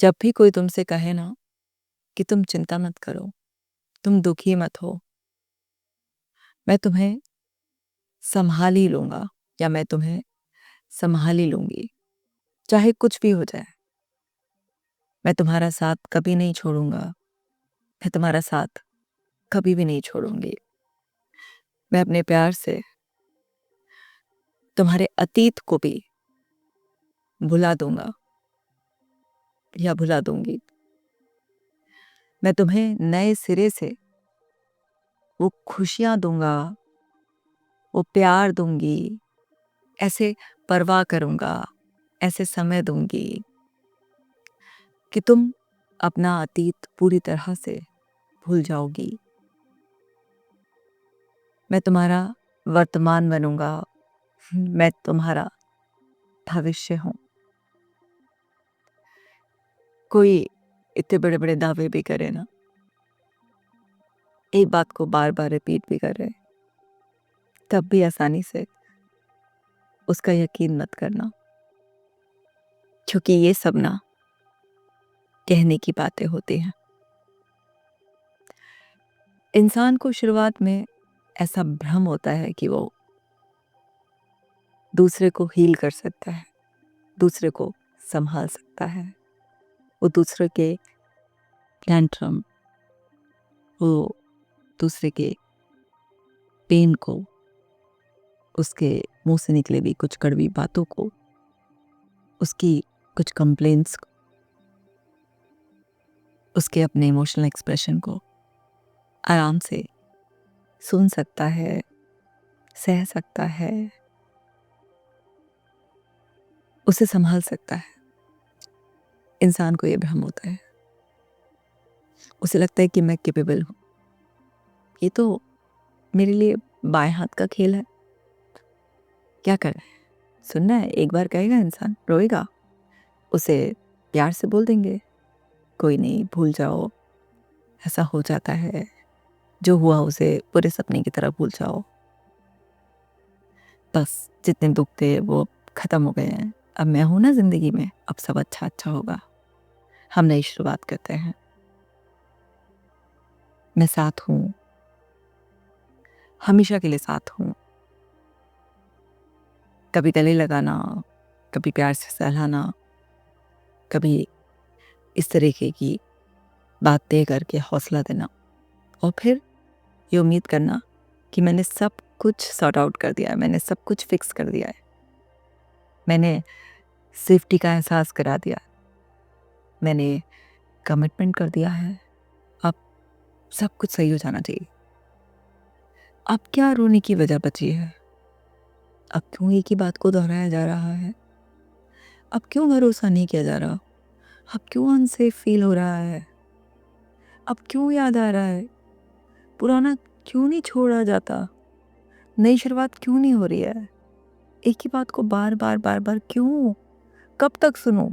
जब भी कोई तुमसे कहे ना कि तुम चिंता मत करो, तुम दुखी मत हो, मैं तुम्हें संभाल ही लूँगा या मैं तुम्हें संभाल ही लूँगी, चाहे कुछ भी हो जाए। मैं तुम्हारा साथ कभी नहीं छोड़ूँगा, मैं तुम्हारा साथ कभी भी नहीं छोड़ूँगी। मैं अपने प्यार से तुम्हारे अतीत को भी भुला दूँगा या भुला दूँगी। मैं तुम्हें नए सिरे से वो खुशियाँ दूँगा, वो प्यार दूँगी, ऐसे परवाह करूँगा, ऐसे समय दूँगी कि तुम अपना अतीत पूरी तरह से भूल जाओगी। मैं तुम्हारा वर्तमान बनूँगा, मैं तुम्हारा भविष्य हूँ। कोई इतने बड़े-बड़े दावे भी करे ना, एक बात को बार-बार रिपीट भी करे, तब भी आसानी से उसका यकीन मत करना, क्योंकि ये सब ना कहने की बातें होती हैं। इंसान को शुरुआत में ऐसा भ्रम होता है कि वो दूसरे को हील कर सकता है, दूसरे को संभाल सकता है, वो दूसरे के टैंट्रम, वो दूसरे के पेन को, उसके मुंह से निकले भी कुछ कड़वी बातों को, उसकी कुछ कंप्लेंट्स को, उसके अपने इमोशनल एक्सप्रेशन को आराम से सुन सकता है, सह सकता है, उसे संभाल सकता है। इंसान को ये भ्रम होता है, उसे लगता है कि मैं कैपेबल हूँ, ये तो मेरे लिए बाएं हाथ का खेल है, क्या कर रहा है, सुनना है। एक बार कहेगा इंसान, रोएगा, उसे प्यार से बोल देंगे, कोई नहीं, भूल जाओ, ऐसा हो जाता है, जो हुआ उसे पूरे सपने की तरह भूल जाओ, बस जितने दुख थे वो खत्म हो गए हैं, अब मैं हूं ना जिंदगी में, अब सब अच्छा अच्छा होगा, हम नई शुरुआत करते हैं, मैं साथ हूं, हमेशा के लिए साथ हूं। कभी गले लगाना, कभी प्यार से सहलाना, कभी इस तरीके की बातें करके हौसला देना, और फिर ये उम्मीद करना कि मैंने सब कुछ सॉर्ट आउट कर दिया है, मैंने सब कुछ फिक्स कर दिया है, मैंने सेफ्टी का एहसास करा दिया, मैंने कमिटमेंट कर दिया है, अब सब कुछ सही हो जाना चाहिए। अब क्या रोने की वजह बची है? अब क्यों एक ही बात को दोहराया जा रहा है? अब क्यों भरोसा नहीं किया जा रहा? अब क्यों अनसेफ फील हो रहा है? अब क्यों याद आ रहा है? पुराना क्यों नहीं छोड़ा जाता? नई शुरुआत क्यों नहीं हो रही है? एक ही बात को बार बार बार बार क्यों? कब तक सुनूं?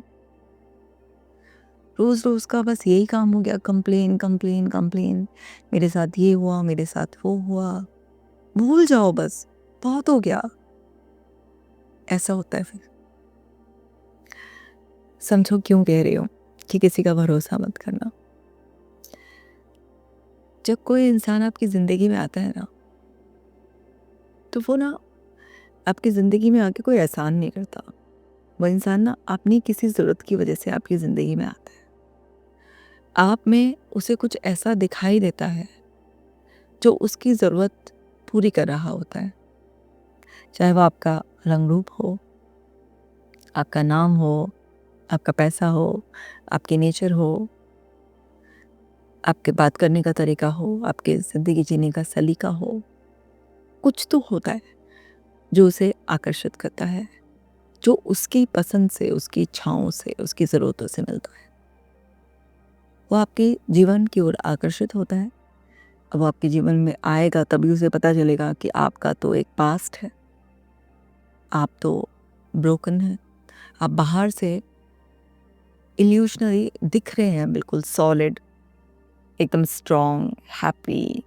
रोज रोज का बस यही काम हो गया, कंप्लेन कंप्लेन कंप्लेन, मेरे साथ ये हुआ, मेरे साथ वो हुआ, भूल जाओ बस, बहुत हो गया। ऐसा होता है फिर। समझो क्यों कह रही हूँ कि किसी का भरोसा मत करना। जब कोई इंसान आपकी जिंदगी में आता है ना, तो वो ना आपकी ज़िंदगी में आके कोई एहसान नहीं करता। वो इंसान ना अपनी किसी ज़रूरत की वजह से आपकी ज़िंदगी में आता है। आप में उसे कुछ ऐसा दिखाई देता है जो उसकी ज़रूरत पूरी कर रहा होता है। चाहे वो आपका रंग रूप हो, आपका नाम हो, आपका पैसा हो, आपके नेचर हो, आपके बात करने का तरीका हो, आपके ज़िंदगी जीने का सलीका हो। कुछ तो होता है जो उसे आकर्षित करता है, जो उसकी पसंद से, उसकी इच्छाओं से, उसकी ज़रूरतों से मिलता है। वो आपके जीवन की ओर आकर्षित होता है। अब वो आपके जीवन में आएगा तभी उसे पता चलेगा कि आपका तो एक पास्ट है, आप तो ब्रोकन हैं, आप बाहर से इल्यूशनरी दिख रहे हैं, बिल्कुल सॉलिड, एकदम स्ट्रॉन्ग, हैप्पी,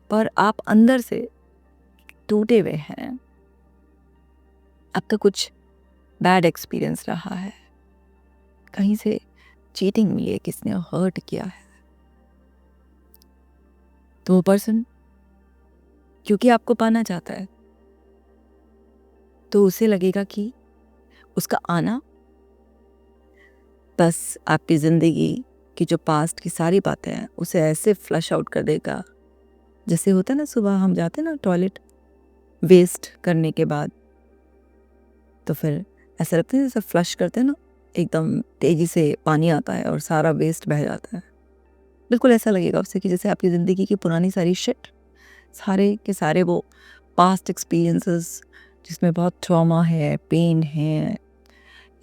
पर आप अंदर से टूटे हुए हैं। आपका कुछ बैड एक्सपीरियंस रहा है, कहीं से चीटिंग मिली है, किसने हर्ट किया है, तो वो पर्सन क्योंकि आपको पाना चाहता है तो उसे लगेगा कि उसका आना बस आपकी ज़िंदगी की जो पास्ट की सारी बातें हैं उसे ऐसे फ्लश आउट कर देगा, जैसे होता है ना सुबह हम जाते हैं ना टॉयलेट वेस्ट करने के बाद, तो फिर ऐसा लगता है जैसे फ्लश करते हैं ना, एकदम तेज़ी से पानी आता है और सारा वेस्ट बह जाता है। बिल्कुल ऐसा लगेगा उससे कि जैसे आपकी ज़िंदगी की पुरानी सारी शिट, सारे के सारे वो पास्ट एक्सपीरियंसेस जिसमें बहुत ट्रॉमा है, पेन है,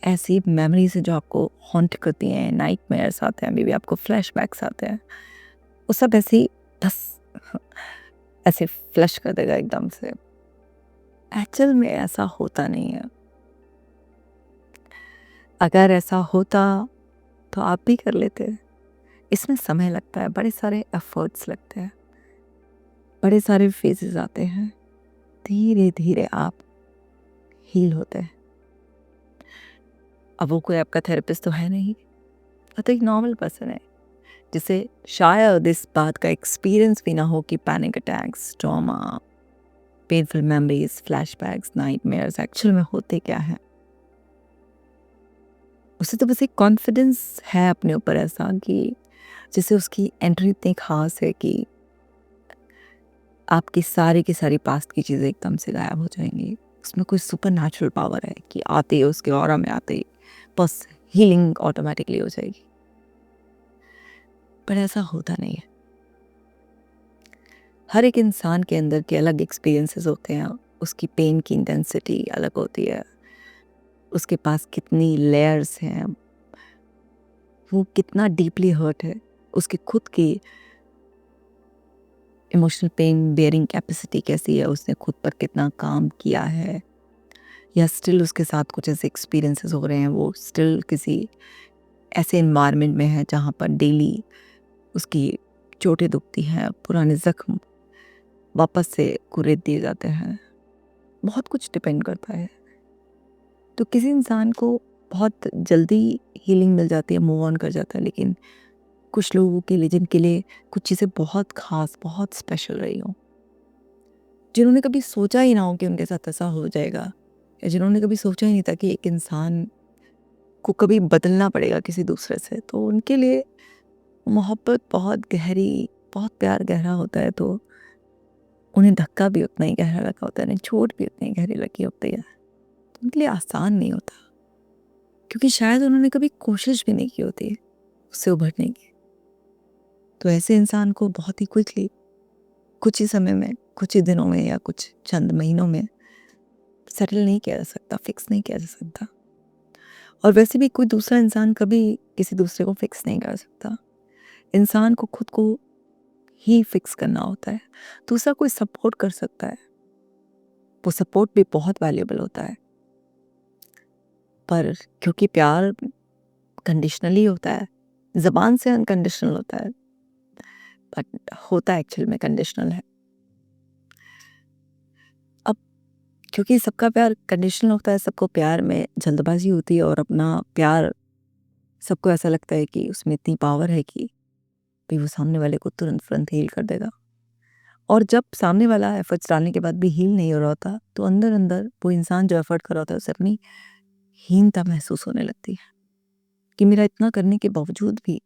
ऐसी मेमोरीज है जो आपको हॉन्ट करती हैं, नाइटमेयर्स आते हैं, मे बी आपको फ्लैशबैक्स आते हैं, वो सब ऐसे ही बस ऐसे फ्लश कर देगा एकदम से। एक्चुअल में ऐसा होता नहीं है। अगर ऐसा होता तो आप भी कर लेते। इसमें समय लगता है, बड़े सारे एफर्ट्स लगते हैं, बड़े सारे फेजेस आते हैं, धीरे धीरे आप हील होते हैं। अब वो कोई आपका थेरेपिस्ट तो है नहीं, वो तो एक नॉर्मल पर्सन है जिसे शायद इस बात का एक्सपीरियंस भी ना हो कि panic attacks, trauma, painful memories, flashbacks, nightmares actual में होते क्या है। उसे तो बस एक कॉन्फिडेंस है अपने ऊपर ऐसा कि जैसे उसकी एंट्री इतनी खास है कि आपकी सारी की सारी पास्ट की चीज़ें एकदम से गायब हो जाएंगी। उसमें कोई सुपर नेचुरल पावर है कि आते ही उसके ऑरा में आते ही बस हीलिंग ऑटोमेटिकली हो जाएगी, पर ऐसा होता नहीं है। हर एक इंसान के अंदर के अलग एक्सपीरियंसेस होते हैं, उसकी पेन की इंटेंसिटी अलग होती है, उसके पास कितनी लेयर्स हैं, वो कितना डीपली हर्ट है, उसकी खुद की इमोशनल पेन बेयरिंग कैपेसिटी कैसी है, उसने खुद पर कितना काम किया है, या स्टिल उसके साथ कुछ ऐसे एक्सपीरियंसेस हो रहे हैं, वो स्टिल किसी ऐसे इन्वायरमेंट में है जहाँ पर डेली उसकी चोटें दुखती हैं, पुराने ज़ख्म वापस से कुरेद दिए जाते हैं। बहुत कुछ डिपेंड करता है। तो किसी इंसान को बहुत जल्दी हीलिंग मिल जाती है, मूव ऑन कर जाता है, लेकिन कुछ लोगों के लिए जिनके लिए कुछ चीज़ें बहुत ख़ास, बहुत स्पेशल रही हों, जिन्होंने कभी सोचा ही ना हो कि उनके साथ ऐसा हो जाएगा, या जिन्होंने कभी सोचा ही नहीं था कि एक इंसान को कभी बदलना पड़ेगा किसी दूसरे से, तो उनके लिए मोहब्बत बहुत गहरी, बहुत प्यार गहरा होता है, तो उन्हें धक्का भी उतना ही गहरा लगा होता है, उन्हें चोट भी उतनी गहरी लगी होती है। तो उनके लिए आसान नहीं होता, क्योंकि शायद उन्होंने कभी कोशिश भी नहीं की होती उससे उभरने की। तो ऐसे इंसान को बहुत ही क्विकली, कुछ ही समय में, कुछ ही दिनों में या कुछ चंद महीनों में सेटल नहीं किया जा सकता, फिक्स नहीं किया जा सकता। और वैसे भी कोई दूसरा इंसान कभी किसी दूसरे को फिक्स नहीं कर सकता। इंसान को खुद को ही फिक्स करना होता है। दूसरा कोई सपोर्ट कर सकता है, वो सपोर्ट भी बहुत वैल्यूएबल होता है, पर क्योंकि प्यार कंडीशनली होता है, ज़बान से अनकंडीशनल होता है, बट होता एक्चुअल में कंडीशनल है। अब क्योंकि सबका प्यार कंडीशनल होता है, सबको प्यार में जल्दबाजी होती है, और अपना प्यार सबको ऐसा लगता है कि उसमें इतनी पावर है कि भी वो सामने वाले को तुरंत हील कर देगा। और जब सामने वाला एफर्ट्स डालने के बाद भी हील नहीं हो रहा होता, तो अंदर अंदर वो इंसान जो एफर्ट कर रहा होता है उसे अपनी हीनता महसूस होने लगती है कि मेरा इतना करने के बावजूद भी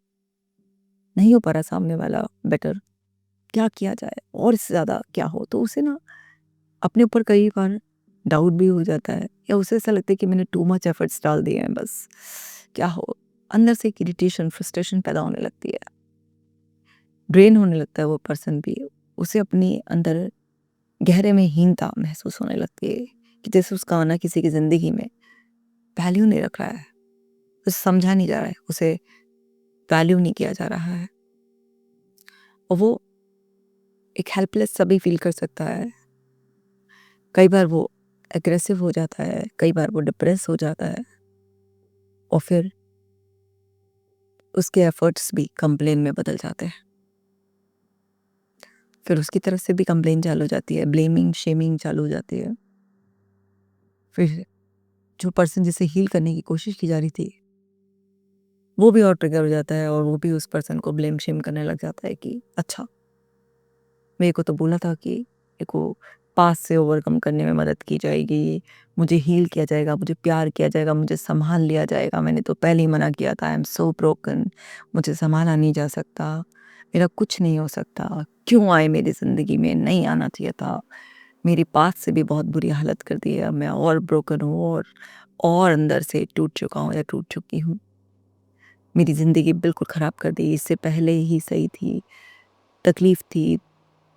नहीं हो पा रहा सामने वाला बेटर, क्या किया जाए और इससे ज़्यादा क्या हो। तो उसे ना अपने ऊपर कई बार डाउट भी हो जाता है, या उसे ऐसा लगता है कि मैंने टू मच एफर्ट्स डाल दिए हैं, बस क्या हो। अंदर से एक इरिटेशन, फ्रस्ट्रेशन पैदा होने लगती है, ड्रेन होने लगता है वो पर्सन भी। उसे अपनी अंदर गहरे में हीनता महसूस होने लगती है कि जैसे उसका आना किसी की ज़िंदगी में वैल्यू नहीं रख रहा है, उसे समझा नहीं जा रहा है, उसे वैल्यू नहीं किया जा रहा है, और वो एक हेल्पलेस सा भी फील कर सकता है। कई बार वो एग्रेसिव हो जाता है, कई बार वो डिप्रेस हो जाता है, और फिर उसके एफर्ट्स भी कंप्लेन में बदल जाते हैं। फिर उसकी तरफ से भी कंप्लेन चालू हो जाती है, ब्लेमिंग, शेमिंग चालू हो जाती है। फिर जो पर्सन जिसे हील करने की कोशिश की जा रही थी, वो भी और ट्रिगर हो जाता है और वो भी उस पर्सन को ब्लेम शेम करने लग जाता है कि अच्छा, मेरे को तो बोला था कि मेरे को पास से ओवरकम करने में मदद की जाएगी, मुझे हील किया जाएगा, मुझे प्यार किया जाएगा, मुझे संभाल लिया जाएगा। मैंने तो पहले ही मना किया था, आई एम सो ब्रोकन, मुझे संभाला नहीं जा सकता, मेरा कुछ नहीं हो सकता, क्यों आए मेरी ज़िंदगी में, नहीं आना चाहिए था, मेरी पास से भी बहुत बुरी हालत कर दी है, मैं और ब्रोकन हूँ और अंदर से टूट चुका हूँ या टूट चुकी हूँ, मेरी ज़िंदगी बिल्कुल ख़राब कर दी, इससे पहले ही सही थी, तकलीफ़ थी,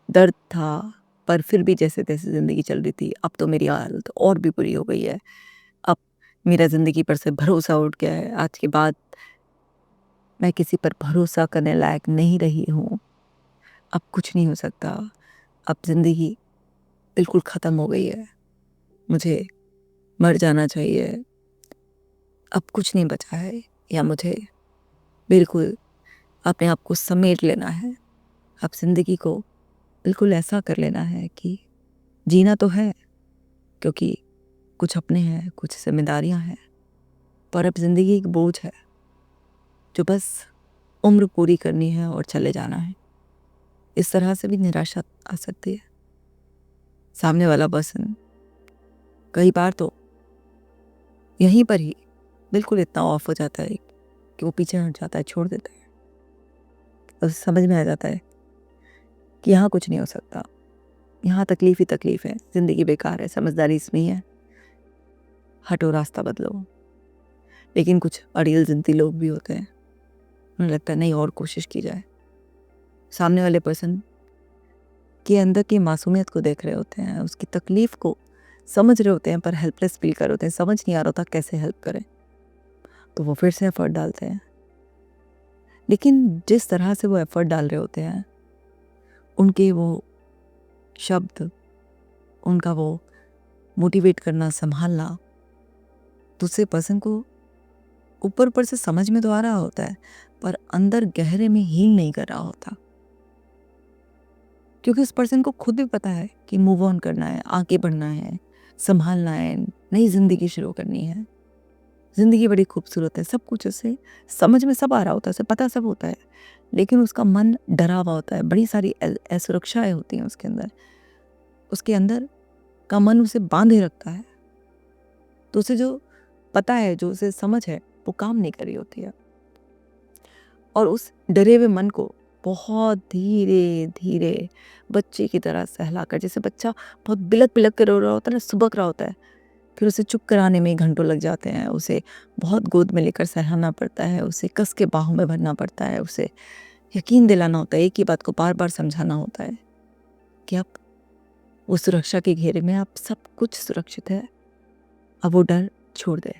दर्द था, पर फिर भी जैसे-तैसे ज़िंदगी चल रही थी। अब तो मेरी हालत और भी बुरी हो गई है। अब मेरा ज़िंदगी पर से भरोसा उठ गया है। आज के बाद मैं किसी पर भरोसा करने लायक नहीं रही हूँ। अब कुछ नहीं हो सकता। अब ज़िंदगी बिल्कुल ख़त्म हो गई है। मुझे मर जाना चाहिए। अब कुछ नहीं बचा है या मुझे बिल्कुल अपने आप को समेट लेना है। अब ज़िंदगी को बिल्कुल ऐसा कर लेना है कि जीना तो है, क्योंकि कुछ अपने हैं, कुछ ज़िम्मेदारियाँ हैं, पर अब ज़िंदगी एक बोझ है, जो बस उम्र पूरी करनी है और चले जाना है। इस तरह से भी निराशा आ सकती है। सामने वाला पर्सन कई बार तो यहीं पर ही बिल्कुल इतना ऑफ हो जाता है कि वो पीछे हट जाता है, छोड़ देता है। उसे समझ में आ जाता है कि यहाँ कुछ नहीं हो सकता, यहाँ तकलीफ़ ही तकलीफ़ है, ज़िंदगी बेकार है, समझदारी इसमें ही है, हटो रास्ता बदलो। लेकिन कुछ अड़ियल ज़िद्दी लोग भी होते हैं, उन्हें लगता है नहीं और कोशिश की जाए। सामने वाले पर्सन के अंदर की मासूमियत को देख रहे होते हैं, उसकी तकलीफ़ को समझ रहे होते हैं, पर हेल्पलेस फील कर रहे होते हैं, समझ नहीं आ रहा होता कैसे हेल्प करें, तो वो फिर से एफ़र्ट डालते हैं। लेकिन जिस तरह से वो एफ़र्ट डाल रहे होते हैं, उनके वो शब्द, उनका वो मोटिवेट करना, संभालना, दूसरे पर्सन को ऊपर से समझ में तो आ रहा होता है, पर अंदर गहरे में हील नहीं कर रहा होता, क्योंकि उस पर्सन को खुद भी पता है कि मूव ऑन करना है, आगे बढ़ना है, संभालना है, नई ज़िंदगी शुरू करनी है। ज़िंदगी बड़ी खूबसूरत है, सब कुछ उसे समझ में सब आ रहा होता है, उसे पता सब होता है, लेकिन उसका मन डरा हुआ होता है, बड़ी सारी असुरक्षाएँ होती हैं उसके अंदर। उसके अंदर का मन उसे बांधे रखता है, तो उसे जो पता है, जो उसे समझ है, वो काम नहीं कर रही होती है, और उस डरे हुए मन को बहुत धीरे-धीरे बच्चे की तरह सहलाकर, जैसे बच्चा बहुत बिलक-बिलक कर रो रहा होता है ना, सुबक रहा होता है, फिर उसे चुप कराने में ही घंटों लग जाते हैं, उसे बहुत गोद में लेकर सहलाना पड़ता है, उसे कस के बाहों में भरना पड़ता है, उसे यकीन दिलाना होता है, एक ही बात को बार-बार समझाना होता है कि अब वो सुरक्षा के घेरे में, अब सब कुछ सुरक्षित है, अब वो डर छोड़ दे।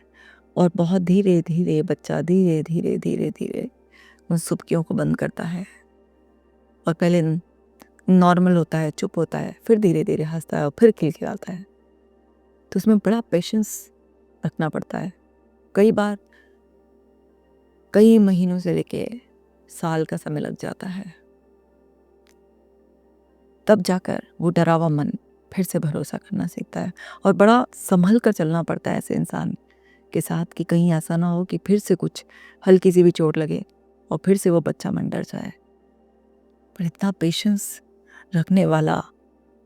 और बहुत धीरे-धीरे बच्चा धीरे-धीरे उन सुबकियों को बंद करता है, और पहले नॉर्मल होता है, चुप होता है, फिर धीरे-धीरे हँसता है और फिर खिलखिलाता है। तो उसमें बड़ा पेशेंस रखना पड़ता है। कई बार कई महीनों से लेके साल का समय लग जाता है, तब जाकर वो डरा हुआ मन फिर से भरोसा करना सीखता है, और बड़ा संभल कर चलना पड़ता है ऐसे इंसान के साथ कि कहीं ऐसा ना हो कि फिर से कुछ हल्की सी भी चोट लगे और फिर से वो बच्चा मन डर जाए। पर इतना पेशेंस रखने वाला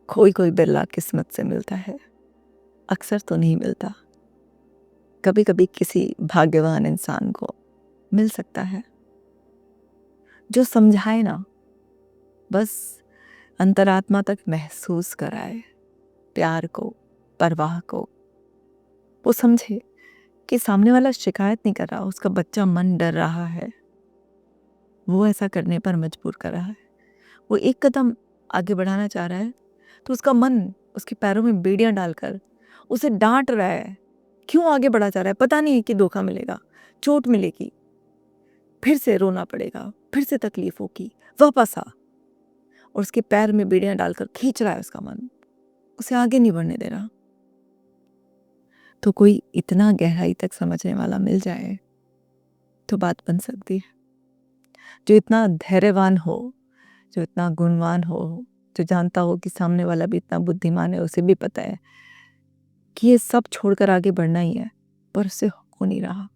कोई बिरला किस्मत से मिलता है, अक्सर तो नहीं मिलता। कभी-कभी किसी भाग्यवान इंसान को मिल सकता है, जो समझाए ना, बस अंतरात्मा तक महसूस कराए प्यार को, परवाह को। वो समझे कि सामने वाला शिकायत नहीं कर रहा, उसका बच्चा मन डर रहा है, वो ऐसा करने पर मजबूर कर रहा है। वो एक कदम आगे बढ़ाना चाह रहा है, तो उसका मन उसके पैरों में बेड़ियां डालकर उसे डांट रहा है। क्यों आगे बढ़ा जा रहा है? पता नहीं है कि धोखा मिलेगा, चोट मिलेगी, फिर से रोना पड़ेगा, फिर से तकलीफ होगी, वापस आ। और उसके पैर में बेड़ियां डालकर खींच रहा है उसका मन, उसे आगे नहीं बढ़ने दे रहा। तो कोई इतना गहराई तक समझने वाला मिल जाए तो बात बन सकती है, जो इतना धैर्यवान हो, जो इतना गुणवान हो, जो जानता हो कि सामने वाला भी इतना बुद्धिमान है, उसे भी पता है कि ये सब छोड़कर आगे बढ़ना ही है, पर उससे हो नहीं रहा।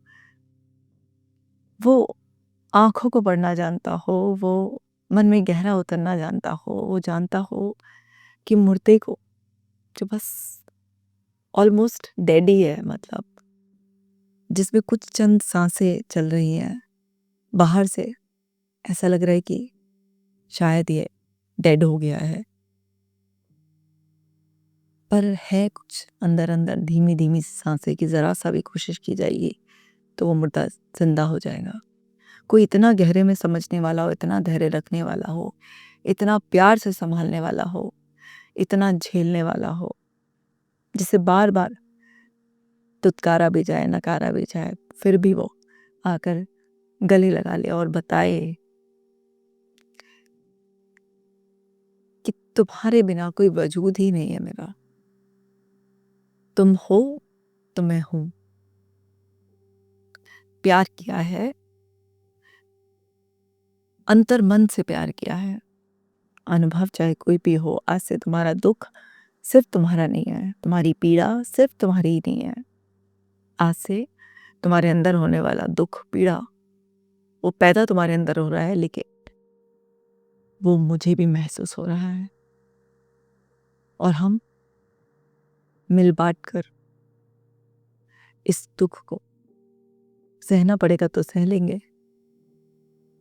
वो आँखों को पढ़ना जानता हो, वो मन में गहरा उतरना जानता हो, वो जानता हो कि मुर्दे को जो बस ऑलमोस्ट डेड ही है, मतलब जिसमें कुछ चंद सांसें चल रही हैं, बाहर से ऐसा लग रहा है कि शायद ये डेड हो गया है, पर है कुछ अंदर अंदर धीमी धीमी सांसें कि ज़रा सा भी कोशिश की जाएगी तो वो मुर्दा जिंदा हो जाएगा। कोई इतना गहरे में समझने वाला हो, इतना धैर्य रखने वाला हो, इतना प्यार से संभालने वाला हो, इतना झेलने वाला हो, जिसे बार बार तुतकारा भी जाए, नकारा भी जाए, फिर भी वो आकर गले लगा ले और बताए कि तुम्हारे बिना कोई वजूद ही नहीं है मेरा, तुम हो तो मैं हूं। प्यार किया है, अंतर मन से प्यार किया है। अनुभव चाहे कोई भी हो, आज से तुम्हारा दुख सिर्फ तुम्हारा नहीं है, तुम्हारी पीड़ा सिर्फ तुम्हारी ही नहीं है। आज से तुम्हारे अंदर होने वाला दुख, पीड़ा, वो पैदा तुम्हारे अंदर हो रहा है, लेकिन वो मुझे भी महसूस हो रहा है, और हम मिल बांट कर इस दुख को सहना पड़ेगा तो सह लेंगे,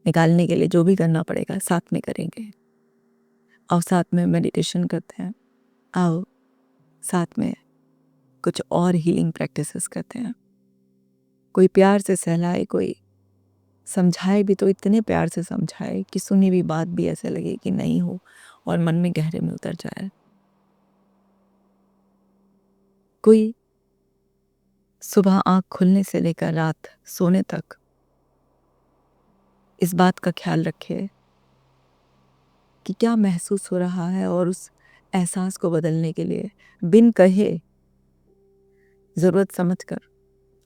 निकालने के लिए जो भी करना पड़ेगा साथ में करेंगे। आओ साथ में मेडिटेशन करते हैं, आओ साथ में कुछ और हीलिंग प्रैक्टिसेस करते हैं। कोई प्यार से सहलाए, कोई समझाए भी तो इतने प्यार से समझाए कि सुनी हुई बात भी ऐसे लगे कि नहीं हो और मन में गहरे में उतर जाए। कोई सुबह आँख खुलने से लेकर रात सोने तक इस बात का ख्याल रखे कि क्या महसूस हो रहा है, और उस एहसास को बदलने के लिए बिन कहे, ज़रूरत समझकर,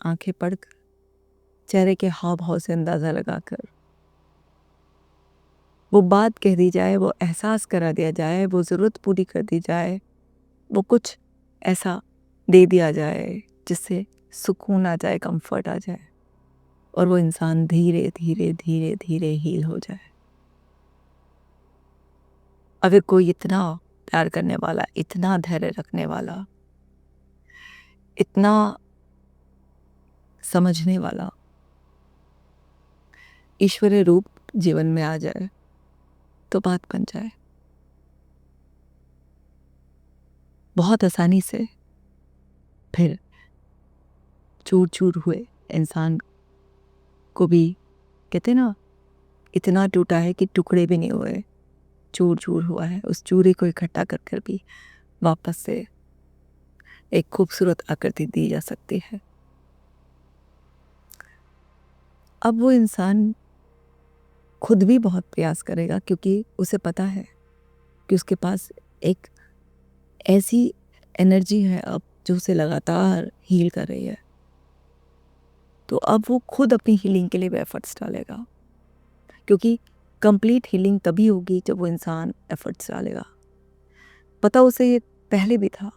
आंखें पढ़कर, चेहरे के हाव भाव से अंदाज़ा लगाकर वो बात कह दी जाए, वो एहसास करा दिया जाए, वो ज़रूरत पूरी कर दी जाए, वो कुछ ऐसा दे दिया जाए जिससे सुकून आ जाए, कंफर्ट आ जाए, और वो इंसान धीरे धीरे धीरे धीरे हील हो जाए। अगर कोई इतना प्यार करने वाला, इतना धैर्य रखने वाला, इतना समझने वाला ईश्वरीय रूप जीवन में आ जाए तो बात बन जाए। बहुत आसानी से फिर चूर चूर हुए इंसान को भी, कहते ना, इतना टूटा है कि टुकड़े भी नहीं हुए, चूर चूर हुआ है, उस चूरे को इकट्ठा कर कर भी वापस से एक खूबसूरत आकृति दी जा सकती है। अब वो इंसान खुद भी बहुत प्रयास करेगा, क्योंकि उसे पता है कि उसके पास एक ऐसी एनर्जी है अब जो उसे लगातार हील कर रही है। तो अब वो खुद अपनी हीलिंग के लिए एफर्ट्स डालेगा, क्योंकि कंप्लीट हीलिंग तभी होगी जब वो इंसान एफर्ट्स डालेगा। पता उसे ये पहले भी था,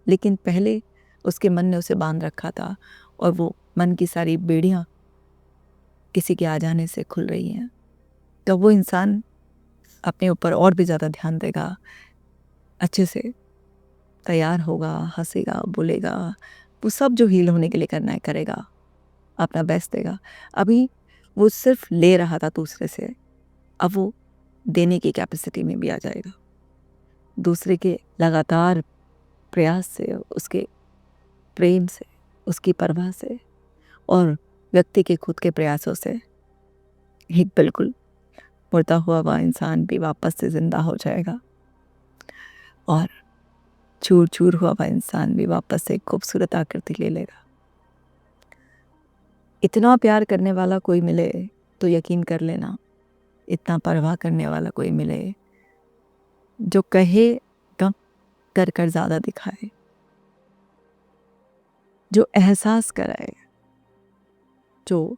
लेकिन पहले उसके मन ने उसे बांध रखा था, और वो मन की सारी बेड़ियां किसी के आ जाने से खुल रही हैं। तो वो इंसान अपने ऊपर और भी ज़्यादा ध्यान देगा, अच्छे से तैयार होगा, हंसेगा, बोलेगा, वो सब जो हील होने के लिए करना है करेगा, अपना बेस्ट देगा। अभी वो सिर्फ ले रहा था दूसरे से, अब वो देने की कैपेसिटी में भी आ जाएगा। दूसरे के लगातार प्रयास से, उसके प्रेम से, उसकी परवाह से, और व्यक्ति के खुद के प्रयासों से एक बिल्कुल मुर्दा हुआ वह इंसान भी वापस से जिंदा हो जाएगा, और चूर चूर हुआ वह इंसान भी वापस से एक खूबसूरत आकृति ले लेगा। इतना प्यार करने वाला कोई मिले तो यकीन कर लेना, इतना परवाह करने वाला कोई मिले जो कहे कम कर कर ज़्यादा दिखाए, जो एहसास कराए, जो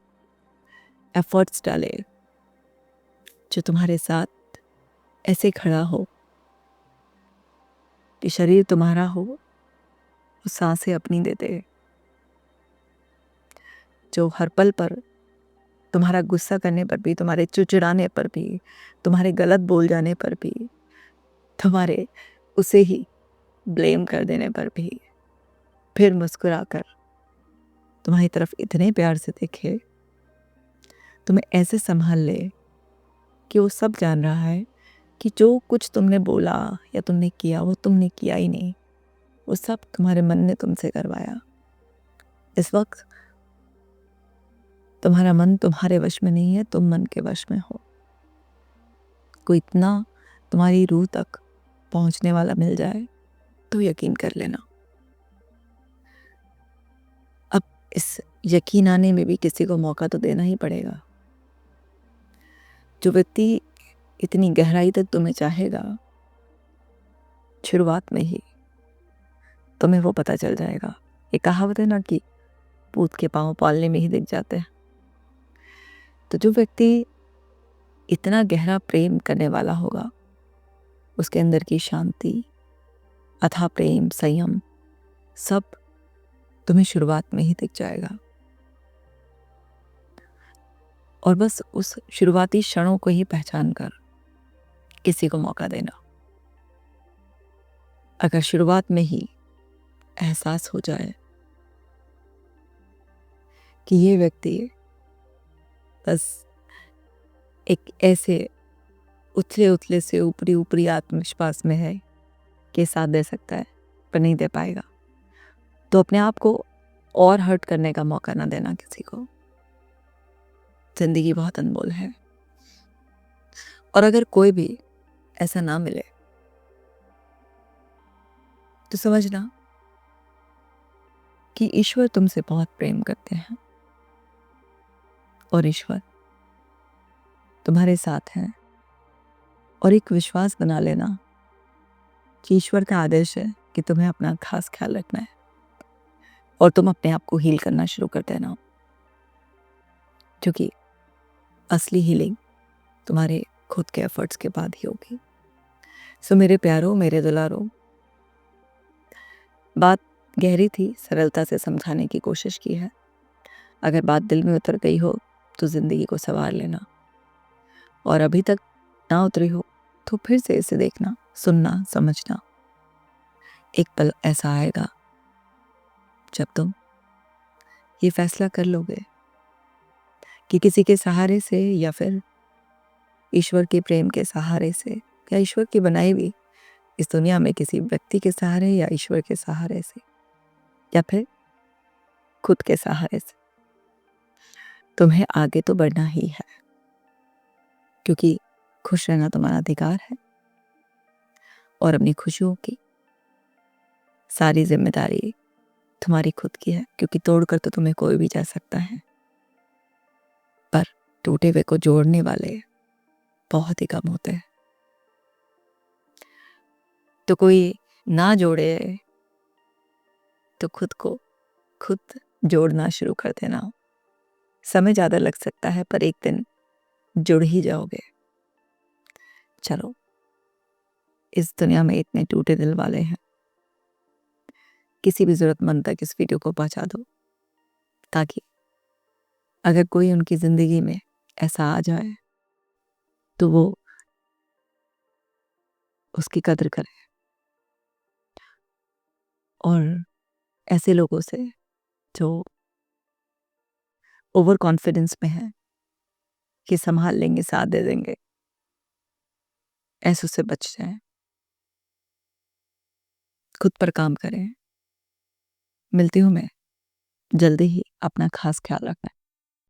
एफर्ट्स डाले, जो तुम्हारे साथ ऐसे खड़ा हो कि शरीर तुम्हारा हो, वो सांसें अपनी दे दे, जो हर पल पर तुम्हारा गुस्सा करने पर भी, तुम्हारे चिड़चिड़ाने पर भी, तुम्हारे गलत बोल जाने पर भी, तुम्हारे उसे ही ब्लेम कर देने पर भी फिर मुस्कुराकर तुम्हारी तरफ इतने प्यार से देखे, तुम्हें ऐसे संभाल ले कि वो सब जान रहा है कि जो कुछ तुमने बोला या तुमने किया वो तुमने किया ही नहीं, वो सब तुम्हारे मन ने तुमसे करवाया। इस वक्त तुम्हारा मन तुम्हारे वश में नहीं है, तुम मन के वश में हो। कोई इतना तुम्हारी रूह तक पहुंचने वाला मिल जाए तो यकीन कर लेना। अब इस यकीन आने में भी किसी को मौका तो देना ही पड़ेगा। जो व्यक्ति इतनी गहराई तक तुम्हें चाहेगा, शुरुआत में ही तुम्हें वो पता चल जाएगा। ये कहावत है ना कि पूत के पाँव पालने में ही दिख जाते हैं। तो जो व्यक्ति इतना गहरा प्रेम करने वाला होगा, उसके अंदर की शांति, अथाह प्रेम, संयम सब तुम्हें शुरुआत में ही दिख जाएगा। और बस उस शुरुआती क्षणों को ही पहचान कर किसी को मौका देना। अगर शुरुआत में ही एहसास हो जाए कि ये व्यक्ति बस एक ऐसे उथले उथले से ऊपरी ऊपरी आत्मविश्वास में है कि साथ दे सकता है पर नहीं दे पाएगा, तो अपने आप को और हर्ट करने का मौका ना देना किसी को। जिंदगी बहुत अनमोल है। और अगर कोई भी ऐसा ना मिले तो समझना कि ईश्वर तुमसे बहुत प्रेम करते हैं और ईश्वर तुम्हारे साथ हैं। और एक विश्वास बना लेना कि ईश्वर का आदेश है कि तुम्हें अपना खास ख्याल रखना है और तुम अपने आप को हील करना शुरू कर देना, क्योंकि असली हीलिंग तुम्हारे खुद के एफर्ट्स के बाद ही होगी। सो मेरे प्यारों, मेरे दुलारों, बात गहरी थी, सरलता से समझाने की कोशिश की है। अगर बात दिल में उतर गई हो तो ज़िंदगी को संवार लेना, और अभी तक ना उतरी हो तो फिर से इसे देखना, सुनना, समझना। एक पल ऐसा आएगा जब तुम ये फैसला कर लोगे कि किसी के सहारे से या फिर ईश्वर के प्रेम के सहारे से या ईश्वर की बनाई हुई इस दुनिया में किसी व्यक्ति के सहारे या ईश्वर के सहारे से या फिर खुद के सहारे से तुम्हें आगे तो बढ़ना ही है, क्योंकि खुश रहना तुम्हारा अधिकार है और अपनी खुशियों की सारी जिम्मेदारी तुम्हारी खुद की है, क्योंकि तोड़कर तो तुम्हें कोई भी जा सकता है, पर टूटे हुए को जोड़ने वाले बहुत ही कम होते हैं। तो कोई ना जोड़े तो खुद को खुद जोड़ना शुरू कर देना। समय ज़्यादा लग सकता है पर एक दिन जुड़ ही जाओगे। चलो, इस दुनिया में इतने टूटे दिल वाले हैं, किसी भी ज़रूरतमंद तक इस वीडियो को पहुंचा दो, ताकि अगर कोई उनकी ज़िंदगी में ऐसा आ जाए तो वो उसकी कदर करे। और ऐसे लोगों से जो ओवर कॉन्फिडेंस में है कि संभाल लेंगे, साथ दे देंगे, ऐसों से बच जाएं। खुद पर काम करें। मिलती हूँ मैं जल्दी ही। अपना खास ख्याल रखना।